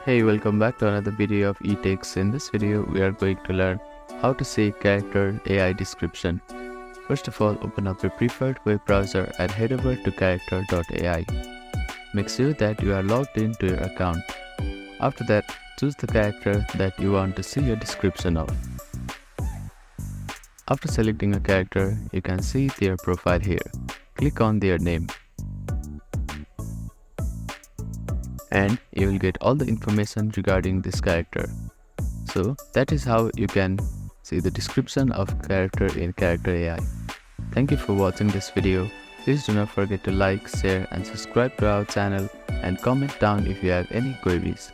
Hey, welcome back to another video of eText. In this video, we are going to learn how to say character AI description. First of all, open up your preferred web browser and head over to character.ai. Make sure that you are logged into your account. After that, choose the character that you want to see a description of. After selecting a character, you can see their profile here. Click on their name, and you will get all the information regarding this character. So that is how you can see the description of character in Character AI. Thank you for watching this video. Please do not forget to like, share and subscribe to our channel, and comment down if you have any queries.